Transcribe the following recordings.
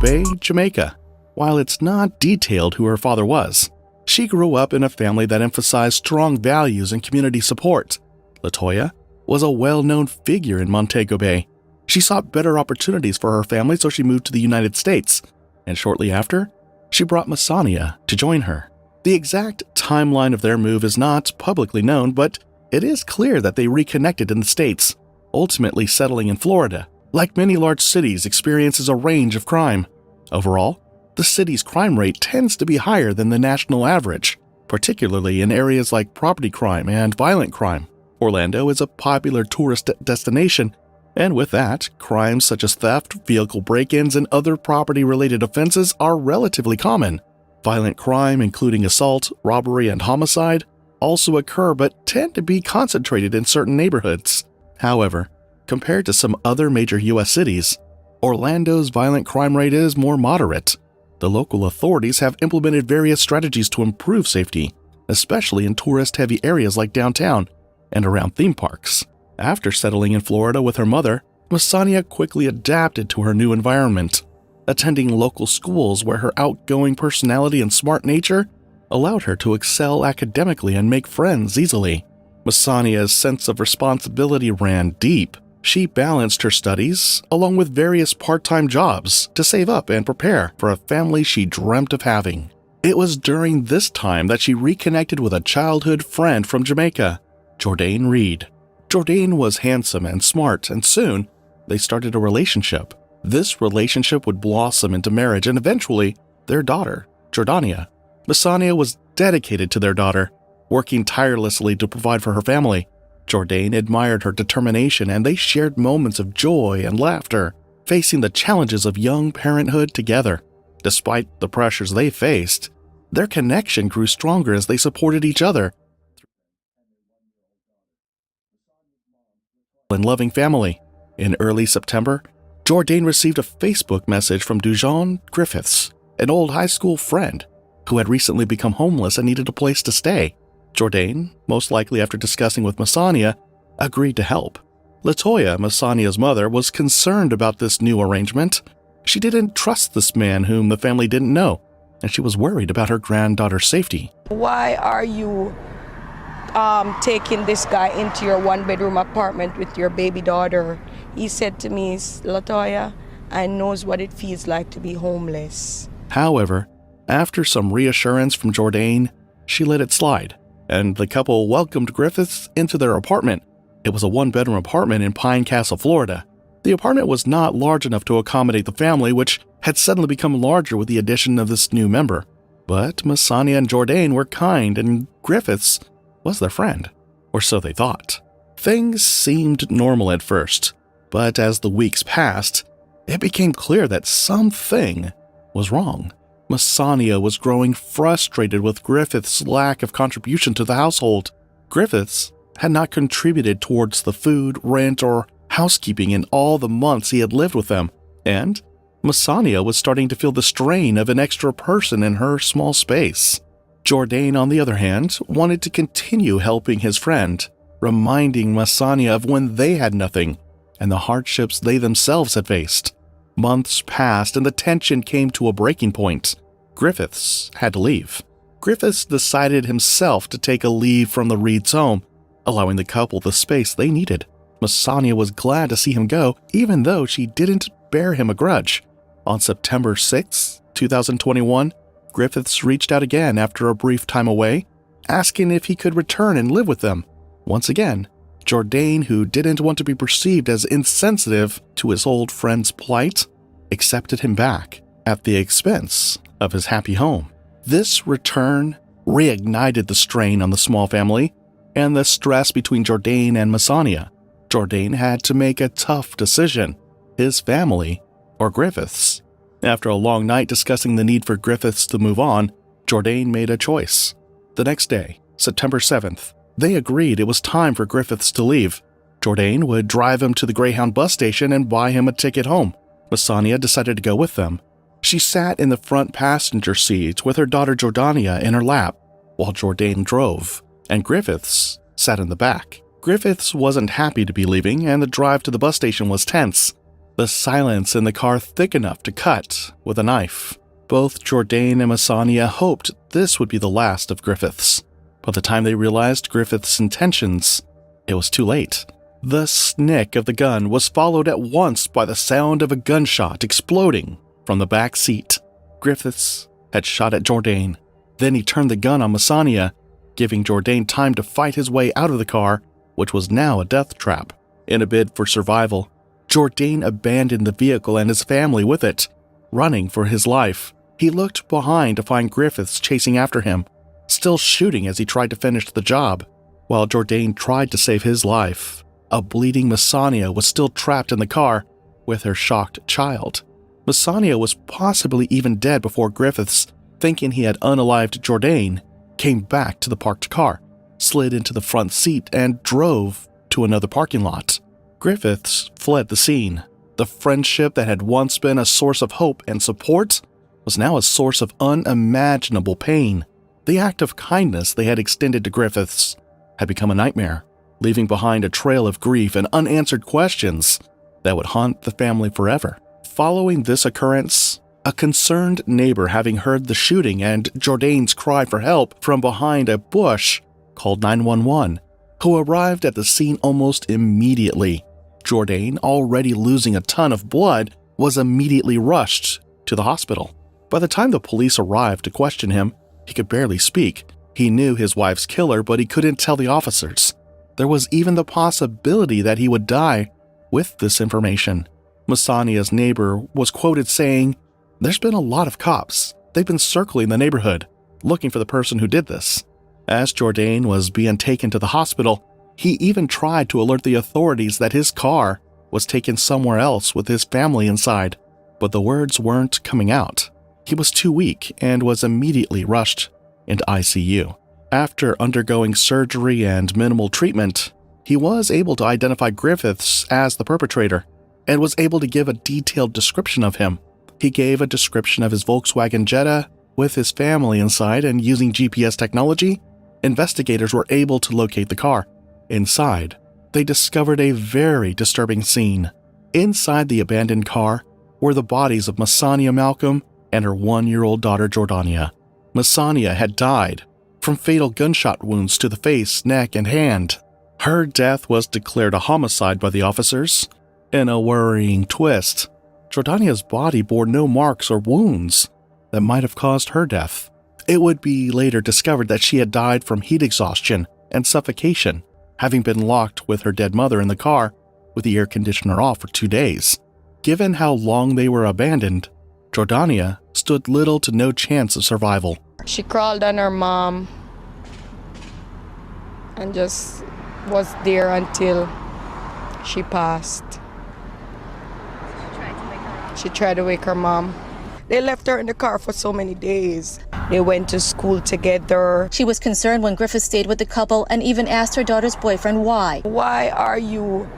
Bay, Jamaica. While it's not detailed who her father was, she grew up in a family that emphasized strong values and community support. LaToya was a well-known figure in Montego Bay. She sought better opportunities for her family, so she moved to the United States, and shortly after, she brought Masania to join her. The exact timeline of their move is not publicly known, but it is clear that they reconnected in the States, ultimately settling in Florida. Like many large cities, experiences a range of crime. Overall, the city's crime rate tends to be higher than the national average, particularly in areas like property crime and violent crime. Orlando is a popular tourist destination, and with that, crimes such as theft, vehicle break-ins, and other property-related offenses are relatively common. Violent crime, including assault, robbery, and homicide, also occur but tend to be concentrated in certain neighborhoods. However, compared to some other major U.S. cities, Orlando's violent crime rate is more moderate. The local authorities have implemented various strategies to improve safety, especially in tourist-heavy areas like downtown and around theme parks. After settling in Florida with her mother, Masania quickly adapted to her new environment, attending local schools where her outgoing personality and smart nature allowed her to excel academically and make friends easily. Masania's sense of responsibility ran deep. She balanced her studies along with various part-time jobs to save up and prepare for a family she dreamt of having. It was during this time that she reconnected with a childhood friend from Jamaica, Jourdain Reed. Jourdain was handsome and smart, and soon they started a relationship. This relationship would blossom into marriage and eventually their daughter, Jordania. Masania was dedicated to their daughter, working tirelessly to provide for her family. Jourdain admired her determination, and they shared moments of joy and laughter, facing the challenges of young parenthood together. Despite the pressures they faced, their connection grew stronger as they supported each other and loving family. In early September, Jourdain received a Facebook message from Dujon Griffiths, an old high school friend who had recently become homeless and needed a place to stay. Jourdain, most likely after discussing with Masania, agreed to help. LaToya, Masania's mother, was concerned about this new arrangement. She didn't trust this man whom the family didn't know, and she was worried about her granddaughter's safety. Why are you taking this guy into your one-bedroom apartment with your baby daughter? He said to me, LaToya, I knows what it feels like to be homeless. However, after some reassurance from Jourdain, she let it slide, and the couple welcomed Griffiths into their apartment. It was a one-bedroom apartment in Pine Castle, Florida. The apartment was not large enough to accommodate the family, which had suddenly become larger with the addition of this new member. But Masania and Jourdain were kind, and Griffiths was their friend, or so they thought. Things seemed normal at first, but as the weeks passed, it became clear that something was wrong. Masania was growing frustrated with Griffiths' lack of contribution to the household. Griffiths had not contributed towards the food, rent, or housekeeping in all the months he had lived with them, and Masania was starting to feel the strain of an extra person in her small space. Jourdain, on the other hand, wanted to continue helping his friend, reminding Masania of when they had nothing and the hardships they themselves had faced. Months passed and the tension came to a breaking point. Griffiths had to leave. Griffiths decided himself to take a leave from the Reeds' home, allowing the couple the space they needed. Masania was glad to see him go, even though she didn't bear him a grudge. On September 6, 2021, Griffiths reached out again after a brief time away, asking if he could return and live with them. Once again, Jourdain, who didn't want to be perceived as insensitive to his old friend's plight, accepted him back at the expense of his happy home. This return reignited the strain on the small family and the stress between Jourdain and Masania. Jourdain had to make a tough decision: his family or Griffiths. After a long night discussing the need for Griffiths to move on, Jourdain made a choice. The next day, September 7th, they agreed it was time for Griffiths to leave. Jourdain would drive him to the Greyhound bus station and buy him a ticket home. Masania decided to go with them. She sat in the front passenger seat with her daughter Jordania in her lap, while Jourdain drove, and Griffiths sat in the back. Griffiths wasn't happy to be leaving, and the drive to the bus station was tense. the silence in the car thick enough to cut with a knife. Both Jourdain and Messania hoped this would be the last of Griffiths. By the time they realized Griffiths' intentions, it was too late. The snick of the gun was followed at once by the sound of a gunshot exploding from the back seat. Griffiths had shot at Jourdain. Then he turned the gun on Messania, giving Jourdain time to fight his way out of the car, which was now a death trap. In a bid for survival, Jourdain abandoned the vehicle and his family with it, running for his life. He looked behind to find Griffiths chasing after him, still shooting as he tried to finish the job. While Jourdain tried to save his life, a bleeding Messania was still trapped in the car with her shocked child. Messania was possibly even dead before Griffiths, thinking he had unalived Jourdain, came back to the parked car, slid into the front seat, and drove to another parking lot. Griffiths fled the scene. The friendship that had once been a source of hope and support was now a source of unimaginable pain. The act of kindness they had extended to Griffiths had become a nightmare, leaving behind a trail of grief and unanswered questions that would haunt the family forever. Following this occurrence, a concerned neighbor, having heard the shooting and Jourdain's cry for help from behind a bush, called 911, who arrived at the scene almost immediately. Jourdain, already losing a ton of blood, was immediately rushed to the hospital. By the time the police arrived to question him, he could barely speak. He knew his wife's killer, but he couldn't tell the officers. There was even the possibility that he would die with this information. Messania's neighbor was quoted saying, "There's been a lot of cops. They've been circling the neighborhood, looking for the person who did this." As Jourdain was being taken to the hospital, he even tried to alert the authorities that his car was taken somewhere else with his family inside, but the words weren't coming out. He was too weak and was immediately rushed into ICU. After undergoing surgery and minimal treatment, he was able to identify Griffiths as the perpetrator and was able to give a detailed description of him. He gave a description of his Volkswagen Jetta with his family inside, and using GPS technology, investigators were able to locate the car. Inside, they discovered a very disturbing scene. Inside the abandoned car were the bodies of Messania Malcolm and her 1-year-old daughter Jordania. Messania had died from fatal gunshot wounds to the face, neck, and hand. Her death was declared a homicide by the officers. In a worrying twist, Jordania's body bore no marks or wounds that might have caused her death. It would be later discovered that she had died from heat exhaustion and suffocation, having been locked with her dead mother in the car with the air conditioner off for 2 days. Given how long they were abandoned, Jordania stood little to no chance of survival. She crawled on her mom and just was there until she passed. She tried to wake her mom. They left her in the car for so many days. They went to school together. She was concerned when Griffith stayed with the couple and even asked her daughter's boyfriend why. Why are you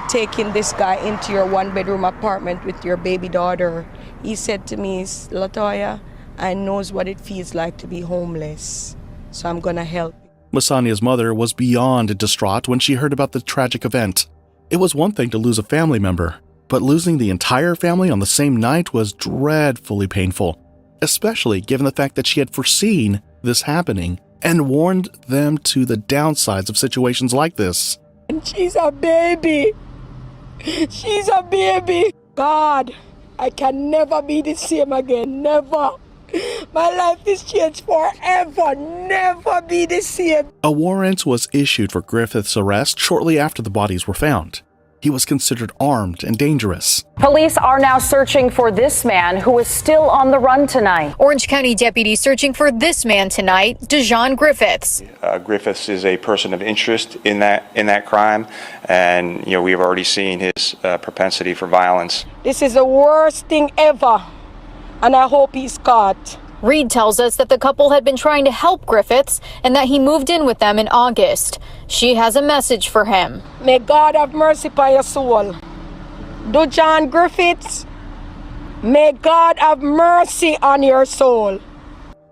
taking this guy into your 1-bedroom apartment with your baby daughter? He said to me, "Latoya, I knows what it feels like to be homeless, so I'm gonna help." Messania's mother was beyond distraught when she heard about the tragic event. It was one thing to lose a family member, but losing the entire family on the same night was dreadfully painful, especially given the fact that she had foreseen this happening and warned them to the downsides of situations like this. And she's a baby. She's a baby. God, I can never be the same again. Never. My life is changed forever. Never be the same. A warrant was issued for Griffith's arrest shortly after the bodies were found. He was considered armed and dangerous. Police are now searching for this man who is still on the run tonight. Orange County deputies searching for this man tonight, Dejon Griffiths. Griffiths is a person of interest in that crime, and we've already seen his propensity for violence. This is the worst thing ever, and I hope he's caught. Reed tells us that the couple had been trying to help Griffiths and that he moved in with them in August. She has a message for him. May God have mercy upon your soul. Dejon Griffiths, may God have mercy on your soul.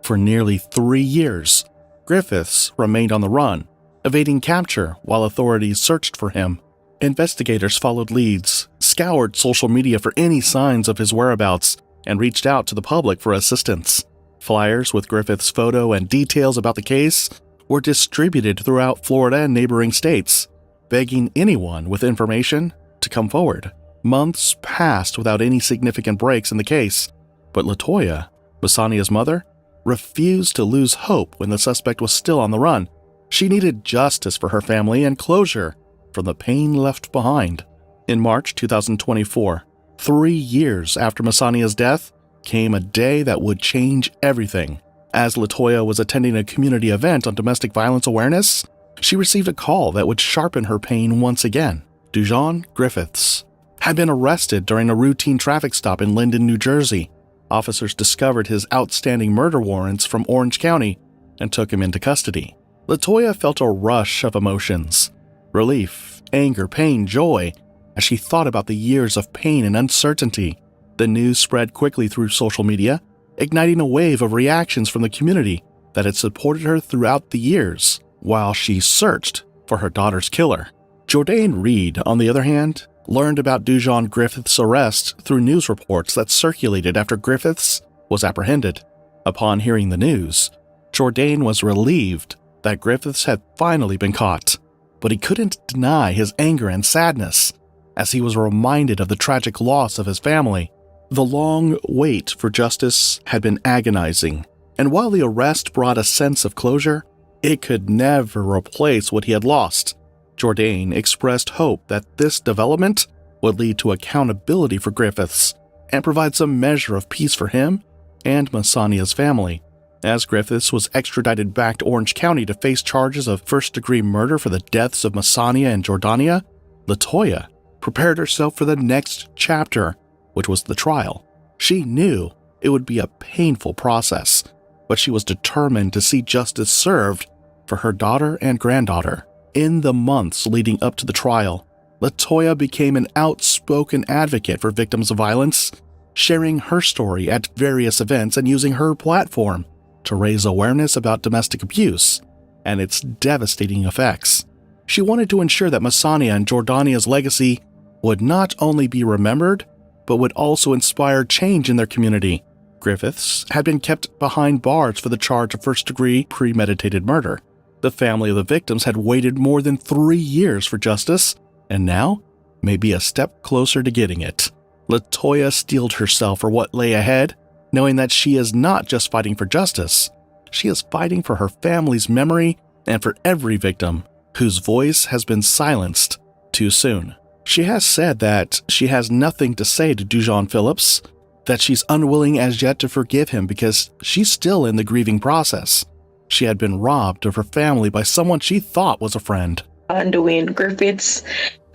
For nearly 3 years, Griffiths remained on the run, evading capture while authorities searched for him. Investigators followed leads, scoured social media for any signs of his whereabouts, and reached out to the public for assistance. Flyers with Griffith's photo and details about the case were distributed throughout Florida and neighboring states, begging anyone with information to come forward. Months passed without any significant breaks in the case, but LaToya, Masania's mother, refused to lose hope when the suspect was still on the run. She needed justice for her family and closure from the pain left behind. In March 2024, 3 years after Masania's death, came a day that would change everything. As LaToya was attending a community event on domestic violence awareness, she received a call that would sharpen her pain once again. Dujon Griffiths had been arrested during a routine traffic stop in Linden, New Jersey. Officers discovered his outstanding murder warrants from Orange County and took him into custody. LaToya felt a rush of emotions: relief, anger, pain, joy, as she thought about the years of pain and uncertainty. The news spread quickly through social media, igniting a wave of reactions from the community that had supported her throughout the years while she searched for her daughter's killer. Jourdain Reed, on the other hand, learned about Dujon Griffiths' arrest through news reports that circulated after Griffiths was apprehended. Upon hearing the news, Jourdain was relieved that Griffiths had finally been caught, but he couldn't deny his anger and sadness as he was reminded of the tragic loss of his family. The long wait for justice had been agonizing, and while the arrest brought a sense of closure, it could never replace what he had lost. Jourdain expressed hope that this development would lead to accountability for Griffiths and provide some measure of peace for him and Masania's family. As Griffiths was extradited back to Orange County to face charges of first-degree murder for the deaths of Masania and Jordania, LaToya prepared herself for the next chapter, which was the trial. She knew it would be a painful process, but she was determined to see justice served for her daughter and granddaughter. In the months leading up to the trial, LaToya became an outspoken advocate for victims of violence, sharing her story at various events and using her platform to raise awareness about domestic abuse and its devastating effects. She wanted to ensure that Masania and Jordania's legacy would not only be remembered, but would also inspire change in their community. Griffiths had been kept behind bars for the charge of first-degree premeditated murder. The family of the victims had waited more than 3 years for justice, and now may be a step closer to getting it. LaToya steeled herself for what lay ahead, knowing that she is not just fighting for justice, she is fighting for her family's memory and for every victim whose voice has been silenced too soon. She has said that she has nothing to say to Dujon Phillips, that she's unwilling as yet to forgive him because she's still in the grieving process. She had been robbed of her family by someone she thought was a friend. Dwayne Griffiths,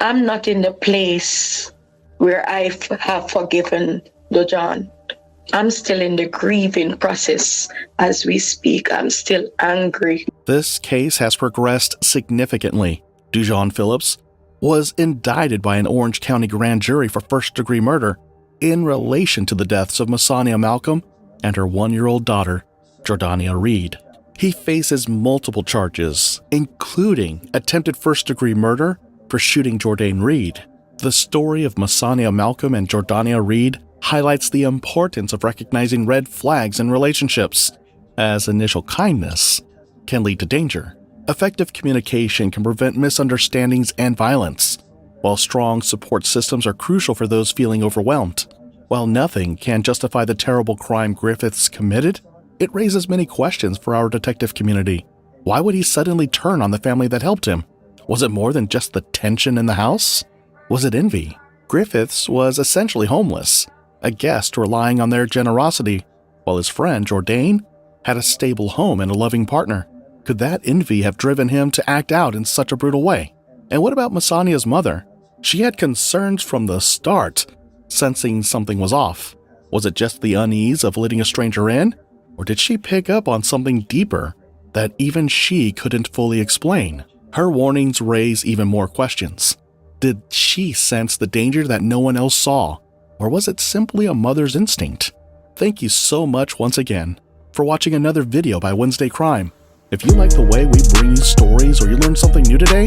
I'm not in the place where I have forgiven Dujon. I'm still in the grieving process as we speak. I'm still angry. This case has progressed significantly. Dujon Phillips was indicted by an Orange County grand jury for first-degree murder in relation to the deaths of Masania Malcolm and her 1-year-old daughter, Jordania Reed. He faces multiple charges, including attempted first-degree murder for shooting Jourdain Reed. The story of Masania Malcolm and Jordania Reed highlights the importance of recognizing red flags in relationships, as initial kindness can lead to danger. Effective communication can prevent misunderstandings and violence, while strong support systems are crucial for those feeling overwhelmed. While nothing can justify the terrible crime Griffiths committed, it raises many questions for our detective community. Why would he suddenly turn on the family that helped him? Was it more than just the tension in the house? Was it envy? Griffiths was essentially homeless, a guest relying on their generosity, while his friend Jourdain had a stable home and a loving partner. Could that envy have driven him to act out in such a brutal way? And what about Masania's mother? She had concerns from the start, sensing something was off. Was it just the unease of letting a stranger in? Or did she pick up on something deeper that even she couldn't fully explain? Her warnings raise even more questions. Did she sense the danger that no one else saw? Or was it simply a mother's instinct? Thank you so much once again for watching another video by Wednesday Crime. If you like the way we bring you stories or you learned something new today,